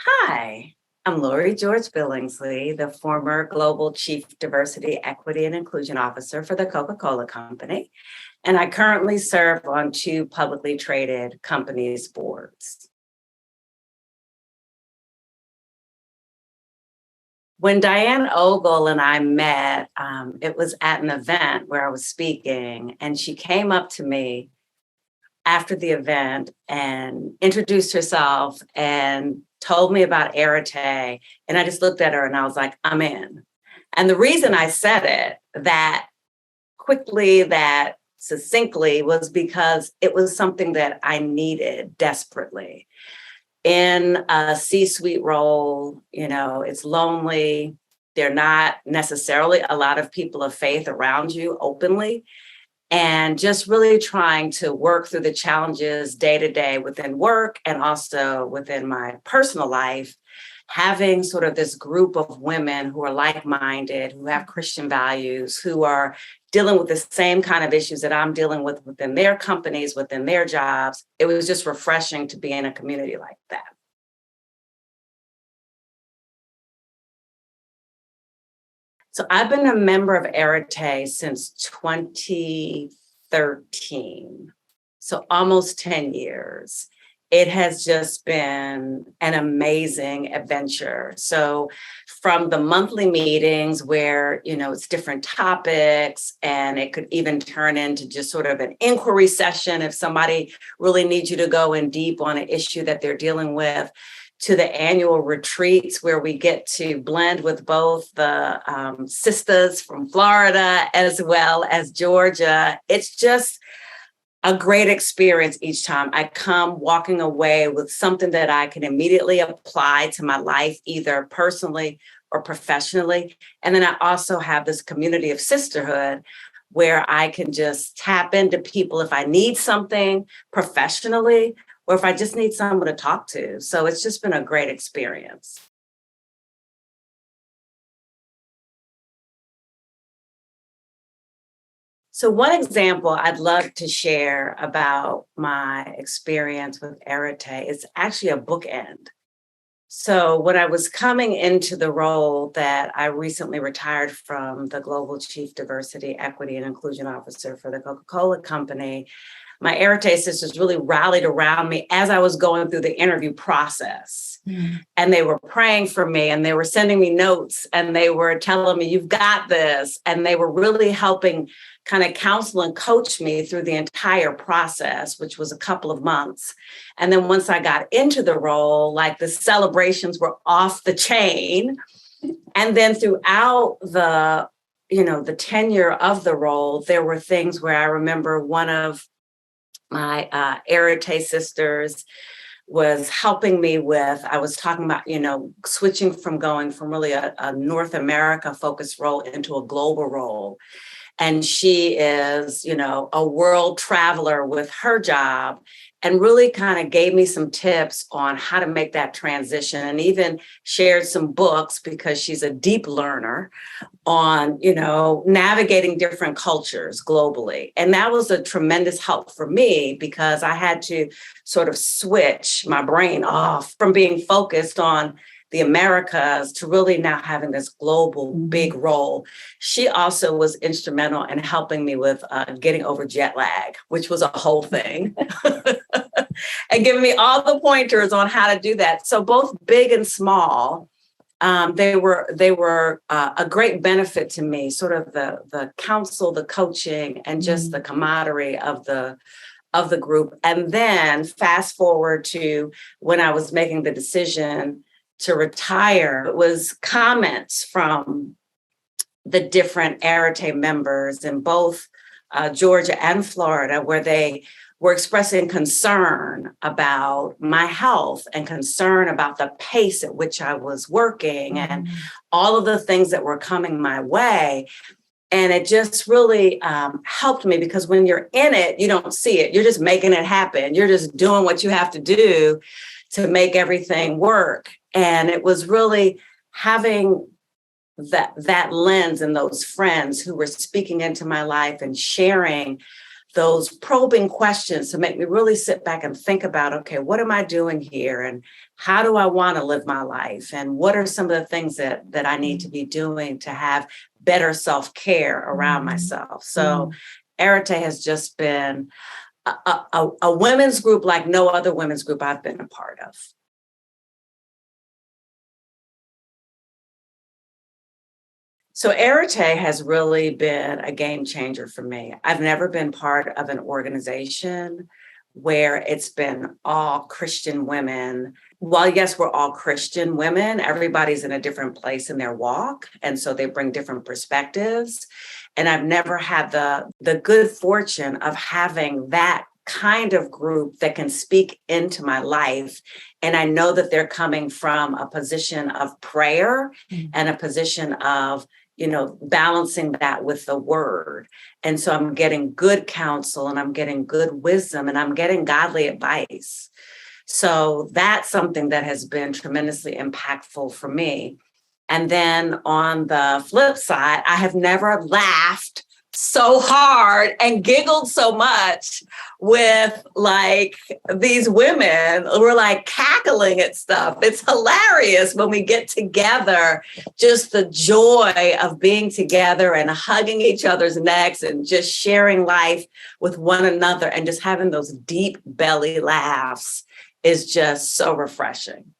Hi, I'm Lori George Billingsley, the former Global Chief Diversity, Equity, and Inclusion Officer for the Coca-Cola Company, and I currently serve on two publicly traded companies' boards. When Diane Ogle and I met, it was at an event where I was speaking, and she came up to me after the event and introduced herself and told me about Arete. And I just looked at her and I was like, I'm in. And the reason I said it that quickly, that succinctly, was because it was something that I needed desperately. In a C-suite role, it's lonely. There are not necessarily a lot of people of faith around you openly. And just really trying to work through the challenges day to day within work and also within my personal life, having sort of this group of women who are like-minded, who have Christian values, who are dealing with the same kind of issues that I'm dealing with within their companies, within their jobs. It was just refreshing to be in a community like that. So I've been a member of Arete since 2013, so almost 10 years. It has just been an amazing adventure. So from the monthly meetings where, it's different topics, and it could even turn into just sort of an inquiry session if somebody really needs you to go in deep on an issue that they're dealing with, to the annual retreats where we get to blend with both the sisters from Florida as well as Georgia. It's just a great experience each time. I come walking away with something that I can immediately apply to my life, either personally or professionally. And then I also have this community of sisterhood where I can just tap into people if I need something professionally, or if I just need someone to talk to. So it's just been a great experience. So one example I'd love to share about my experience with Arete is actually a bookend. So when I was coming into the role that I recently retired from, the Global Chief Diversity, Equity, and Inclusion Officer for the Coca-Cola Company, my Arete sisters really rallied around me as I was going through the interview process. And they were praying for me, and they were sending me notes, and they were telling me, you've got this. And they were really helping kind of counsel and coach me through the entire process, which was a couple of months. And then once I got into the role, like, the celebrations were off the chain. And then throughout the tenure of the role, there were things where I remember one of my Arete sisters was helping me with, I was talking about, switching from going from really a North America focused role into a global role. And she is, a world traveler with her job, and really kind of gave me some tips on how to make that transition, and even shared some books because she's a deep learner on, navigating different cultures globally. And that was a tremendous help for me because I had to sort of switch my brain off from being focused on the Americas to really now having this global big role. She also was instrumental in helping me with getting over jet lag, which was a whole thing, and giving me all the pointers on how to do that. So both big and small, they were a great benefit to me, sort of the counsel, the coaching, and just the camaraderie of the group. And then fast forward to when I was making the decision to retire, it was comments from the different Arete members in both Georgia and Florida, where they were expressing concern about my health and concern about the pace at which I was working and all of the things that were coming my way. And it just really helped me, because when you're in it, you don't see it. You're just making it happen. You're just doing what you have to do to make everything work. And it was really having that lens and those friends who were speaking into my life and sharing those probing questions to make me really sit back and think about, okay, what am I doing here? And how do I want to live my life? And what are some of the things that I need to be doing to have better self-care around myself? So Arete has just been a women's group like no other women's group I've been a part of. So Arete has really been a game changer for me. I've never been part of an organization where it's been all Christian women. While yes, we're all Christian women, everybody's in a different place in their walk. And so they bring different perspectives. And I've never had the good fortune of having that kind of group that can speak into my life. And I know that they're coming from a position of prayer and a position of, balancing that with the word. And so I'm getting good counsel and I'm getting good wisdom and I'm getting godly advice. So that's something that has been tremendously impactful for me. And then on the flip side, I have never laughed so hard and giggled so much with like these women. We're like cackling at stuff. It's hilarious when we get together, just the joy of being together and hugging each other's necks and just sharing life with one another and just having those deep belly laughs is just so refreshing.